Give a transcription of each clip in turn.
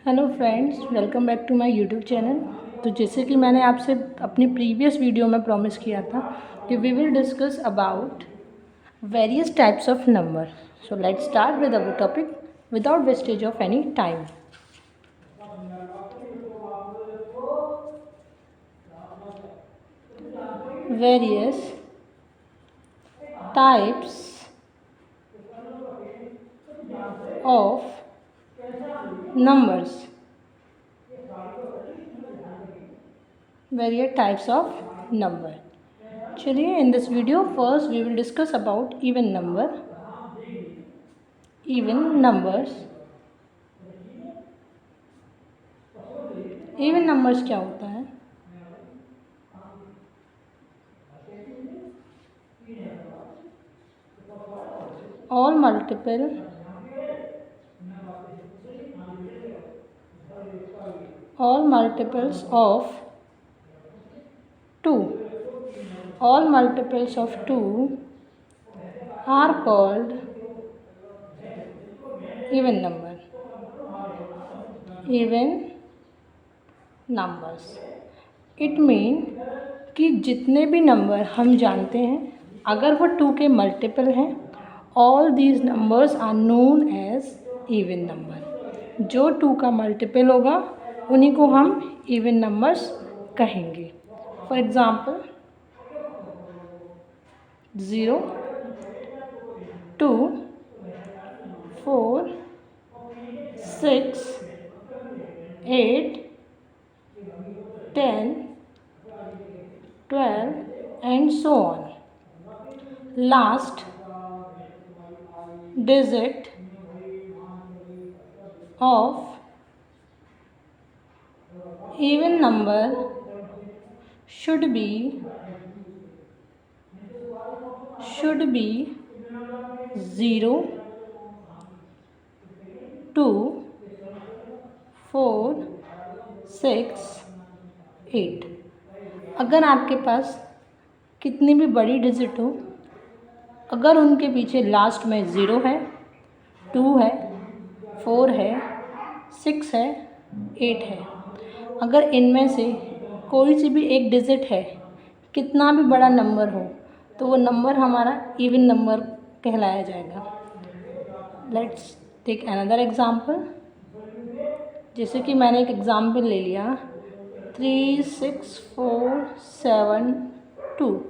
Hello friends, welcome back to my YouTube channel. तो जैसे कि मैंने आपसे अपनी प्रीवियस वीडियो में प्रॉमिस किया था कि we will discuss about various types of number. So let's start with our topic without wastage of any time. Various types of numbers. Various types of number. चलिए, in this video first we will discuss about even number. Even numbers. Even numbers क्या होता है? All multiples of 2. All multiples of 2 are called even number. Even numbers. It mean कि जितने भी number हम जानते हैं अगर वो 2 के मल्टीपल हैं, all these numbers are known as even number. जो 2 का मल्टीपल होगा उन्हीं को हम इवन नंबर्स कहेंगे। For example 0, 2, 4, 6, 8, 10, 12 and so on. Last digit of even number should be 0, 2, 4, 6, 8। अगर आपके पास कितनी भी बड़ी डिजिट हो, अगर उनके पीछे लास्ट में 0 है, 2 है, 4 है, 6 है, 8 है, अगर इनमें से कोई सी भी एक डिजिट है, कितना भी बड़ा नंबर हो, तो वो नंबर हमारा इवन नंबर कहलाया जाएगा। Let's take another example. जैसे कि मैंने एक एग्जाम्पल ले लिया 3, 6, 4, 7, 2।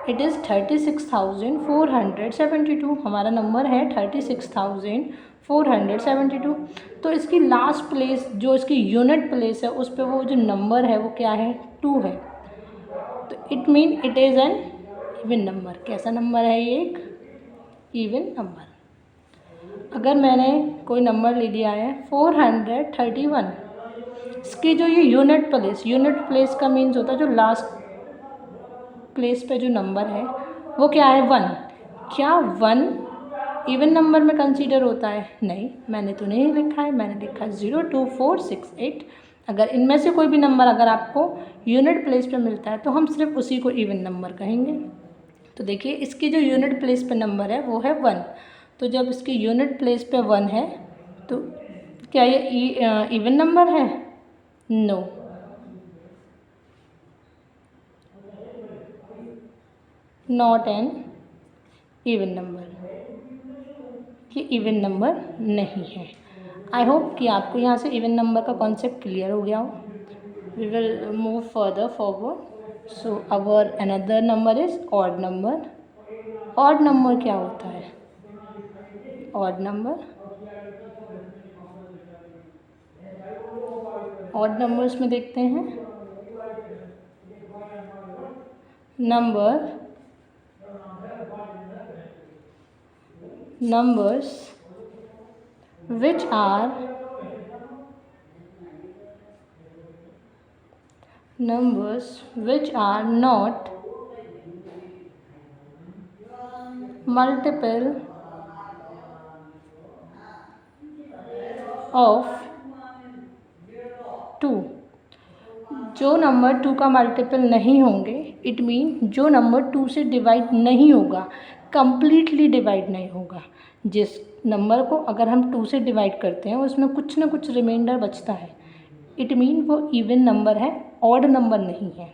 It is 36,472। हमारा नंबर है 36,472। तो इसकी लास्ट प्लेस जो इसकी यूनिट प्लेस है उस पर वो जो नंबर है वो क्या है, 2 है। तो it mean it is an even number. कैसा नंबर है ये? एक इवन नंबर। अगर मैंने कोई नंबर ले लिया है 431, इसकी जो ये यूनिट प्लेस का मीन्स होता है जो लास्ट प्लेस पे जो नंबर है वो क्या है, 1। क्या 1 इवन नंबर में कंसीडर होता है? नहीं, मैंने तो नहीं लिखा है, मैंने लिखा 0, 2, 4, 6, 8। अगर इनमें से कोई भी नंबर अगर आपको यूनिट प्लेस पे मिलता है तो हम सिर्फ उसी को इवन नंबर कहेंगे। तो देखिए, इसकी जो यूनिट प्लेस पे नंबर है वो है 1। तो जब इसकी यूनिट प्लेस पे 1 है तो क्या ये इवन नंबर है? No, not an even number. ये इवन नंबर नहीं है। आई होप कि आपको यहाँ से इवन नंबर का कॉन्सेप्ट क्लियर हो गया हो। We will move further forward. So our another number is odd number. Odd number क्या होता है? ऑड नंबर्स में देखते हैं numbers which are not multiple of 2। जो नंबर 2 का मल्टीपल नहीं होंगे, इट मीन जो नंबर 2 से डिवाइड नहीं होगा, कंप्लीटली डिवाइड नहीं होगा, नंबर को अगर हम 2 से डिवाइड करते हैं उसमें कुछ ना कुछ रिमाइंडर बचता है, इट मीन वो इवन नंबर है, ऑड नंबर नहीं है।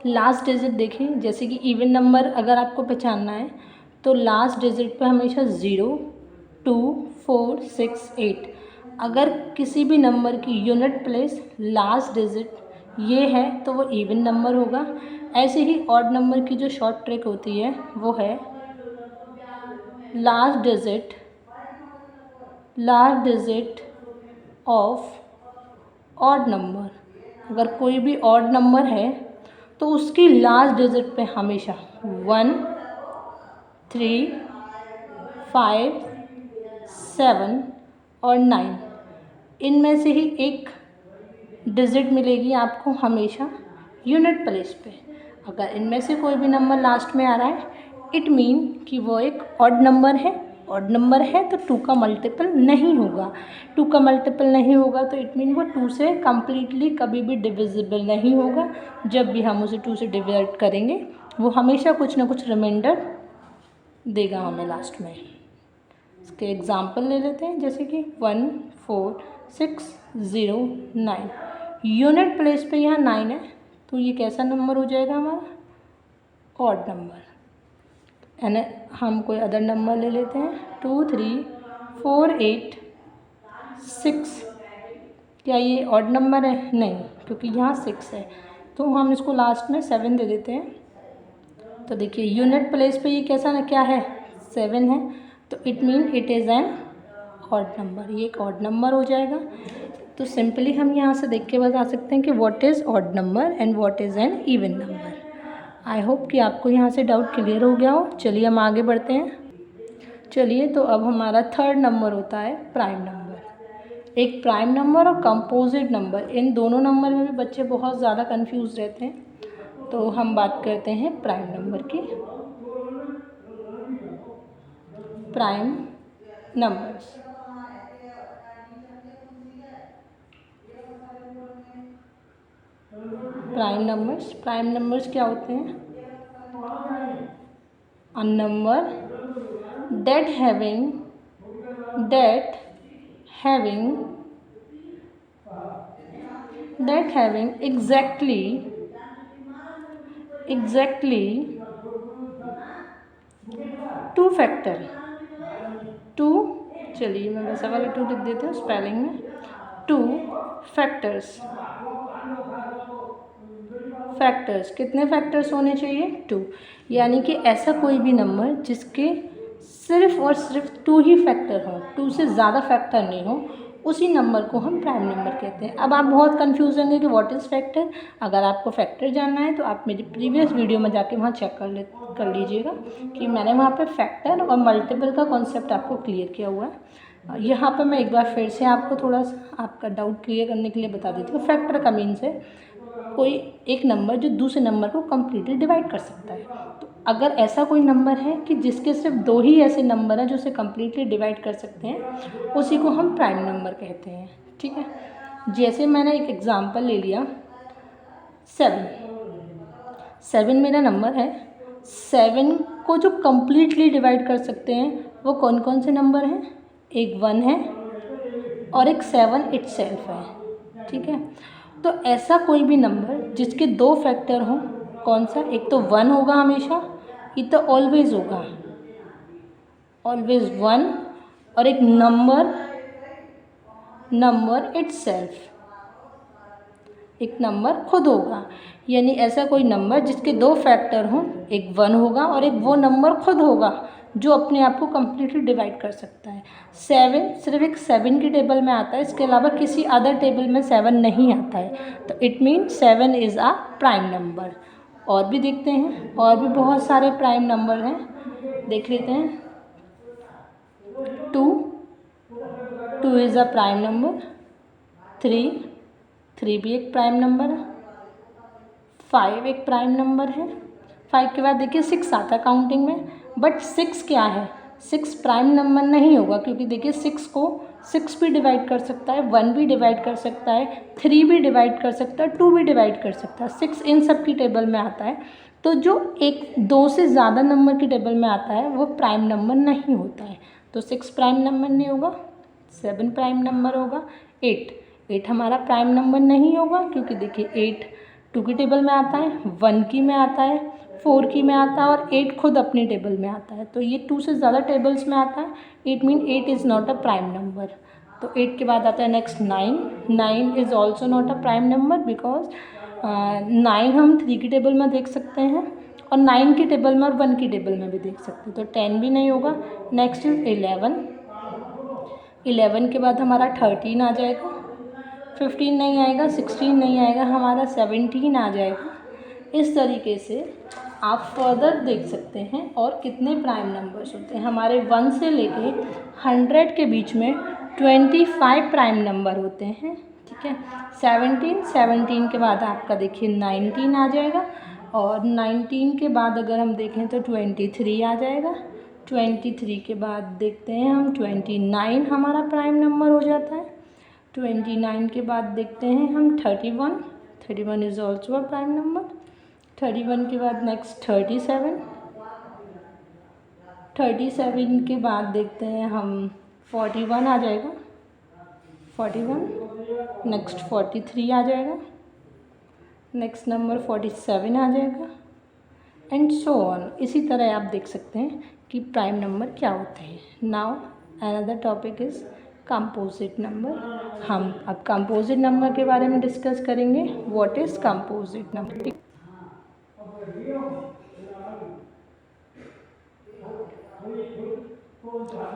लास्ट डिजिट देखिए, जैसे कि इवन नंबर अगर आपको पहचानना है तो लास्ट डिजिट पे हमेशा 0, 2, 4, 6, 8। अगर किसी भी नंबर की यूनिट प्लेस लास्ट डिजिट ये है तो वो इवन नंबर होगा। ऐसे ही ऑड नंबर की जो शॉर्ट ट्रिक होती है वो है last digit of odd number. अगर कोई भी ऑड नंबर है तो उसकी लास्ट डिजिट पे हमेशा 1, 3, 5, 7 और 9 इनमें से ही एक डिजिट मिलेगी आपको हमेशा यूनिट प्लेस पे। अगर इनमें से कोई भी नंबर लास्ट में आ रहा है इट मीन कि वो एक ऑड नंबर है। ऑड नंबर है तो 2 का मल्टीपल नहीं होगा। 2 का मल्टीपल नहीं होगा तो इट मीन वो 2 से कम्प्लीटली कभी भी डिविजिबल नहीं होगा। जब भी हम उसे 2 से डिवाइड करेंगे वो हमेशा कुछ ना कुछ रिमाइंडर देगा हमें लास्ट में। इसके एग्जाम्पल ले लेते हैं, जैसे कि 1, 4, 6, 0, 9। यूनिट प्लेस पे यहाँ 9 है तो ये कैसा नंबर हो जाएगा हमारा? Odd number. यानी हम कोई अदर नंबर ले लेते हैं 2, 3, 4, 8, 6। क्या ये ऑड नंबर है? नहीं, क्योंकि यहाँ 6 है तो हम इसको लास्ट में 7 दे देते हैं। तो देखिए यूनिट प्लेस पे ये कैसा ना क्या है? 7 है तो it mean it is an odd number. ये एक ऑड नंबर हो जाएगा। तो सिंपली हम यहाँ से देख के बता सकते हैं कि what is odd number and what is an even number. I hope कि आपको यहाँ से डाउट क्लियर हो गया हो। चलिए हम आगे बढ़ते हैं। चलिए तो अब हमारा थर्ड नंबर होता है प्राइम नंबर। एक प्राइम नंबर और कंपोजिट नंबर, इन दोनों नंबर में भी बच्चे बहुत ज़्यादा कंफ्यूज रहते हैं। तो हम बात करते हैं प्राइम नंबर की। प्राइम नंबर्स, प्राइम नंबर्स क्या होते हैं? A number that having exactly 2 factor. 2, चलिए मैं वैसा वाला 2 लिख देती हूँ स्पेलिंग में। 2 फैक्टर्स कितने फैक्टर्स होने चाहिए? 2। यानी कि ऐसा कोई भी नंबर जिसके सिर्फ और सिर्फ 2 ही फैक्टर हों, 2 से ज़्यादा फैक्टर नहीं हो, उसी नंबर को हम प्राइम नंबर कहते हैं। अब आप बहुत कंफ्यूज होंगे कि व्हाट इज़ फैक्टर। अगर आपको फैक्टर जानना है तो आप मेरी प्रीवियस वीडियो में जाके वहाँ चेक कर लीजिएगा कि मैंने वहाँ पे फैक्टर और मल्टीपल का कॉन्सेप्ट आपको क्लियर किया हुआ है। यहाँ पर मैं एक बार फिर से आपको थोड़ा सा आपका डाउट क्लियर करने के लिए बता देती हूँ। फैक्टर का मीन्स है कोई एक नंबर जो दूसरे नंबर को कम्प्लीटली डिवाइड कर सकता है। तो अगर ऐसा कोई नंबर है कि जिसके सिर्फ 2 ही ऐसे नंबर हैं जो उसे कम्प्लीटली डिवाइड कर सकते हैं, उसी को हम प्राइम नंबर कहते हैं। ठीक है, जैसे मैंने एक एग्जांपल ले लिया 7 मेरा नंबर है। 7 को जो कम्प्लीटली डिवाइड कर सकते हैं वो कौन कौन से नंबर हैं? एक 1 है और एक 7 इटसेल्फ है। ठीक है, तो ऐसा कोई भी नंबर जिसके 2 फैक्टर हों, कौन सा? एक तो 1 होगा हमेशा, ये तो ऑलवेज होगा, ऑलवेज 1, और एक नंबर इटसेल्फ, एक नंबर खुद होगा। यानी ऐसा कोई नंबर जिसके 2 फैक्टर हों, एक 1 होगा और एक वो नंबर खुद होगा जो अपने आप को कम्प्लीटली डिवाइड कर सकता है। 7 सिर्फ एक 7 की टेबल में आता है, इसके अलावा किसी अदर टेबल में 7 नहीं आता है। तो it mean 7 is a prime number. और भी देखते हैं, और भी बहुत सारे प्राइम नंबर हैं, देख लेते हैं। 2 इज़ अ प्राइम नंबर। 3 भी एक प्राइम नंबर है। 5 एक प्राइम नंबर है। 5 के बाद देखिए 6 आता है काउंटिंग में, बट 6 क्या है? 6 प्राइम नंबर नहीं होगा, क्योंकि देखिए 6 को 6 भी डिवाइड कर सकता है, 1 भी डिवाइड कर सकता है, 3 भी डिवाइड कर सकता है, 2 भी डिवाइड कर सकता है। 6 इन सब की टेबल में आता है। तो जो एक 2 से ज़्यादा नंबर की टेबल में आता है वो प्राइम नंबर नहीं होता है। तो 6 प्राइम नंबर नहीं होगा, 7 प्राइम नंबर होगा, 8 हमारा प्राइम नंबर नहीं होगा क्योंकि देखिए 8 2 की टेबल में आता है, 1 की में आता है, 4 की में आता है और 8 खुद अपनी टेबल में आता है। तो ये 2 से ज़्यादा टेबल्स में आता है, it mean 8 is not a prime number. तो 8 के बाद आता है next 9 is also not a prime number because 9 हम 3 की टेबल में देख सकते हैं और 9 की टेबल में और 1 की टेबल में भी देख सकते हैं, तो 10 भी नहीं होगा। नेक्स्ट इज 11 के बाद हमारा 13 आ जाएगा, 15 नहीं आएगा, 16 नहीं आएगा, हमारा 17 आ जाएगा। इस तरीके से आप फर्दर देख सकते हैं और कितने प्राइम नंबर्स होते हैं। हमारे 1 से लेके 100 के बीच में 25 प्राइम नंबर होते हैं, ठीक है। 17 के बाद आपका देखिए 19 आ जाएगा और 19 के बाद अगर हम देखें तो 23 आ जाएगा। 23 के बाद देखते हैं हम 29 हमारा प्राइम नंबर हो जाता है। 29 के बाद देखते हैं हम 31 is also a prime number. 31 के बाद नेक्स्ट 37 के बाद देखते हैं हम 41 आ जाएगा, 41 नेक्स्ट 43 आ जाएगा, नेक्स्ट नंबर 47 आ जाएगा एंड सो ऑन। इसी तरह आप देख सकते हैं कि प्राइम नंबर क्या होते हैं। Now another topic is composite number. हम अब कंपोजिट नंबर के बारे में डिस्कस करेंगे। What is composite number?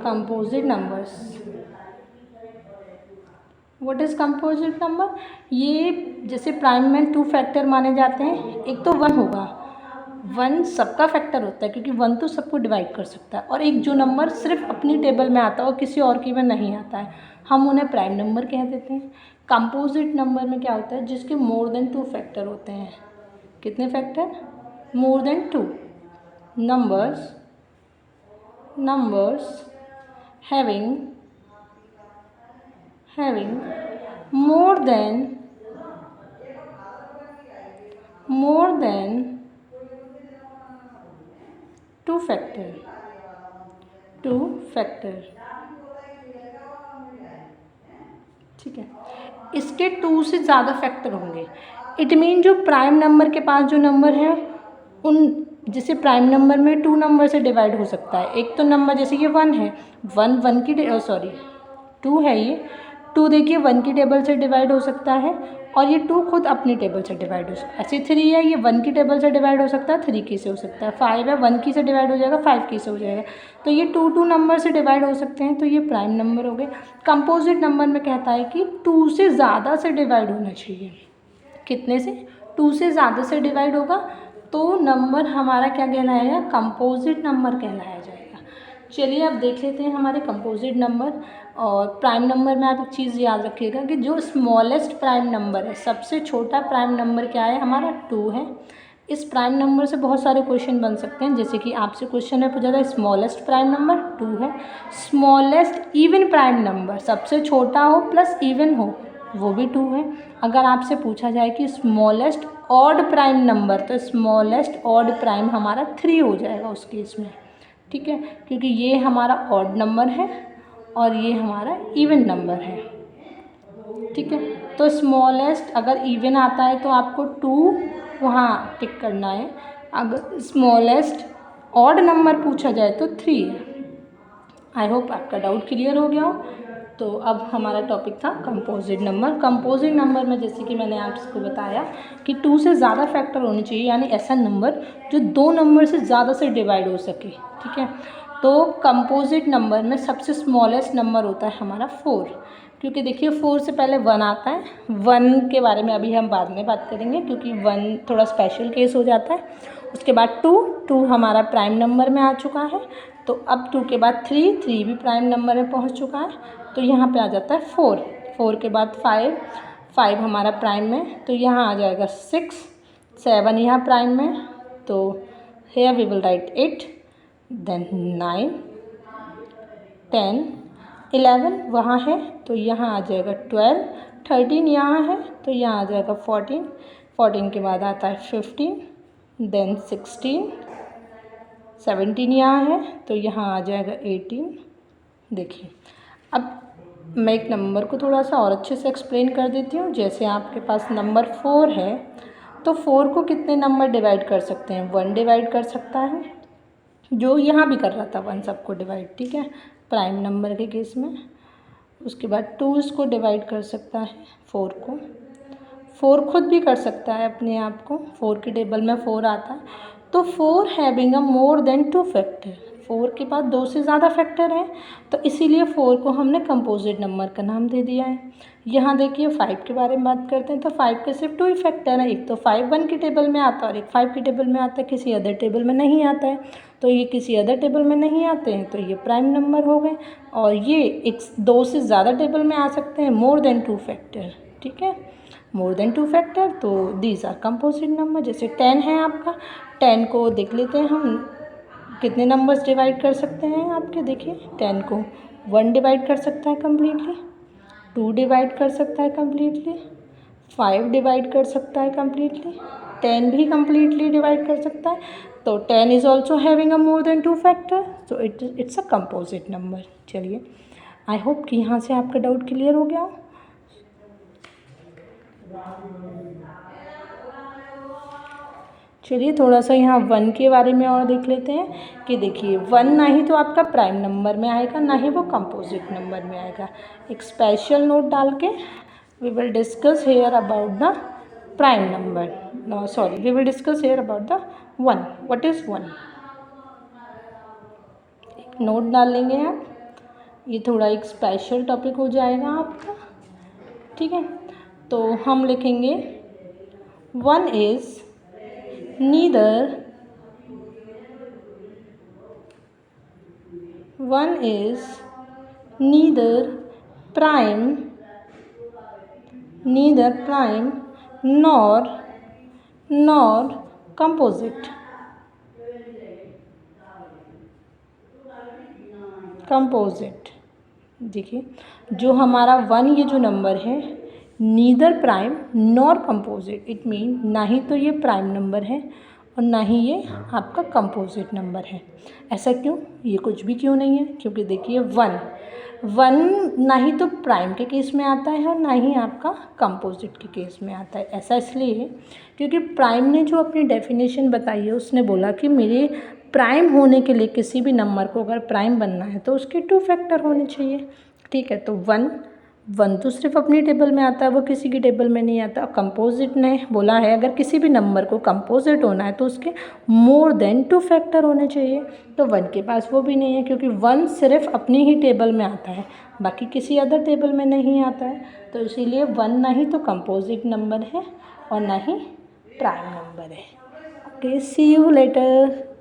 Composite numbers, what is composite number? ये जैसे प्राइम में 2 फैक्टर माने जाते हैं। एक तो 1 होगा, 1 सबका फैक्टर होता है क्योंकि 1 तो सबको डिवाइड कर सकता है, और एक जो नंबर सिर्फ अपनी टेबल में आता है और किसी और की में नहीं आता है, हम उन्हें प्राइम नंबर कह देते हैं। कंपोजिट नंबर में क्या होता है, जिसके मोर देन 2 फैक्टर होते हैं। कितने factor? More than 2 numbers having more than 2 factor, ठीक है। इसके 2 से ज़्यादा फैक्टर होंगे। इट मीन जो प्राइम नंबर के पास जो नंबर है उन, जैसे प्राइम नंबर में 2 नंबर से डिवाइड हो सकता है। एक तो नंबर जैसे ये 1 है, 1 की 2 है, ये 2 देखिए 1 की टेबल से डिवाइड हो सकता है और ये 2 खुद अपनी टेबल से डिवाइड हो सकता है। ऐसे 3 है, ये 1 की टेबल से डिवाइड हो सकता है, 3 की से हो सकता है। 5 है, 1 की से डिवाइड हो जाएगा, 5 की से हो जाएगा। तो ये 2 नंबर से डिवाइड हो सकते हैं, तो ये प्राइम नंबर हो गए। कंपोजिट नंबर में कहता है कि 2 से ज़्यादा से डिवाइड होना चाहिए। कितने से? 2 से ज़्यादा से डिवाइड होगा तो नंबर हमारा क्या कहलाएगा? कंपोजिट नंबर कहलाया जाएगा। चलिए अब देख लेते हैं हमारे कंपोजिट नंबर। और प्राइम नंबर में आप एक चीज़ याद रखिएगा कि जो स्मॉलेस्ट प्राइम नंबर है, सबसे छोटा प्राइम नंबर क्या है? हमारा 2 है। इस प्राइम नंबर से बहुत सारे क्वेश्चन बन सकते हैं, जैसे कि आपसे क्वेश्चन में पूछा था स्मॉलेस्ट प्राइम नंबर 2 है। स्मॉलेस्ट इवन प्राइम नंबर, सबसे छोटा हो प्लस इवन हो, वो भी 2 है। अगर आपसे पूछा जाए कि स्मॉलेस्ट ऑड प्राइम नंबर, तो स्मॉलेस्ट ऑड प्राइम हमारा 3 हो जाएगा उस केस में, ठीक है, क्योंकि ये हमारा ऑड नंबर है और ये हमारा इवन नंबर है, ठीक है। तो स्मॉलेस्ट अगर इवन आता है तो आपको 2 वहाँ टिक करना है। अगर स्मॉलेस्ट ऑड नंबर पूछा जाए तो 3 है। आई होप आपका डाउट क्लियर हो गया हो। तो अब हमारा टॉपिक था कंपोजिट नंबर। कंपोजिट नंबर में जैसे कि मैंने आपको बताया कि 2 से ज़्यादा फैक्टर होने चाहिए, यानी ऐसा नंबर जो 2 नंबर से ज़्यादा से डिवाइड हो सके, ठीक है। तो कंपोजिट नंबर में सबसे स्मॉलेस्ट नंबर होता है हमारा 4, क्योंकि देखिए 4 से पहले 1 आता है। 1 के बारे में अभी हम बाद में बात करेंगे क्योंकि 1 थोड़ा स्पेशल केस हो जाता है। उसके बाद 2 हमारा प्राइम नंबर में आ चुका है। तो अब 2 के बाद 3 भी प्राइम नंबर में पहुंच चुका है। तो यहाँ पे आ जाता है 4 के बाद 5 हमारा प्राइम में, तो यहाँ आ जाएगा 7 यहाँ प्राइम में, तो here we will write 8, then 9, 10, 11 वहाँ है तो यहाँ आ जाएगा 12, 13 यहाँ है तो यहाँ आ जाएगा 14 के बाद आता है 15, then 16, 17 यहाँ है तो यहाँ आ जाएगा 18, देखिए, अब मैं एक नंबर को थोड़ा सा और अच्छे से एक्सप्लेन कर देती हूँ। जैसे आपके पास नंबर 4 है, तो 4 को कितने नंबर डिवाइड कर सकते हैं? 1 डिवाइड कर सकता है, जो यहाँ भी कर रहा था 1 सबको डिवाइड, ठीक है, प्राइम नंबर के केस में। उसके बाद 2 इसको डिवाइड कर सकता है 4 को। 4 खुद भी कर सकता है अपने आप को, 4 की टेबल में 4 आता है। तो 4 having a more than 2 factor, 4 के पास 2 से ज़्यादा फैक्टर है, तो इसीलिए 4 को हमने कंपोजिट नंबर का नाम दे दिया है। यहाँ देखिए 5 के बारे में बात करते हैं, तो 5 के सिर्फ 2 ही फैक्टर हैं, एक तो 5 1 की टेबल में आता है और एक 5 की टेबल में आता है, किसी अदर टेबल में नहीं आता है। तो ये किसी अदर टेबल में नहीं आते हैं, तो ये प्राइम नंबर हो गए। और ये एक 2 से ज़्यादा टेबल में आ सकते हैं, मोर देन 2 फैक्टर, ठीक है, मोर देन 2 फैक्टर, तो दीज आर कंपोजिट नंबर। जैसे 10 है आपका, 10 को देख लेते हैं हम कितने नंबर्स डिवाइड कर सकते हैं आपके। देखिए 10 को 1 डिवाइड कर सकता है कम्प्लीटली, 2 डिवाइड कर सकता है कम्प्लीटली, 5 डिवाइड कर सकता है कम्प्लीटली, 10 भी कम्प्लीटली डिवाइड कर सकता है। तो 10 is also having a more than 2 factor, so it's a composite number. चलिए, आई होप कि यहाँ से आपका डाउट क्लियर हो गया हो। चलिए थोड़ा सा यहाँ 1 के बारे में और देख लेते हैं कि देखिए 1 ना ही तो आपका प्राइम नंबर में आएगा, ना ही वो कंपोजिट नंबर में आएगा। एक स्पेशल नोट डाल के we will discuss here about the prime number, sorry, we will discuss here about the 1। What is 1? एक नोट डाल लेंगे आप, ये थोड़ा एक स्पेशल टॉपिक हो जाएगा आपका, ठीक है। तो हम लिखेंगे 1 is neither 1 is neither prime nor composite। देखिए जो हमारा 1 ये जो नंबर है, neither prime nor composite, it mean ना ही तो ये प्राइम नंबर है और ना ही ये आपका कंपोजिट नंबर है। ऐसा क्यों? ये कुछ भी क्यों नहीं है? क्योंकि देखिए 1 ना ही तो प्राइम के केस में आता है और ना ही आपका कंपोजिट के केस में आता है। ऐसा इसलिए है क्योंकि प्राइम ने जो अपनी डेफिनेशन बताई है, उसने बोला कि मेरे प्राइम होने के लिए किसी भी नंबर को अगर प्राइम बनना है तो उसके 2 फैक्टर होने चाहिए, ठीक है। तो 1 तो सिर्फ अपनी टेबल में आता है, वो किसी की टेबल में नहीं आता। कंपोजिट ने बोला है अगर किसी भी नंबर को कंपोजिट होना है तो उसके मोर देन 2 फैक्टर होने चाहिए। तो 1 के पास वो भी नहीं है, क्योंकि 1 सिर्फ अपनी ही टेबल में आता है, बाकी किसी अदर टेबल में नहीं आता है। तो इसीलिए 1 ना ही तो कंपोजिट नंबर है और ना ही प्राइम नंबर है। Okay, see you letter.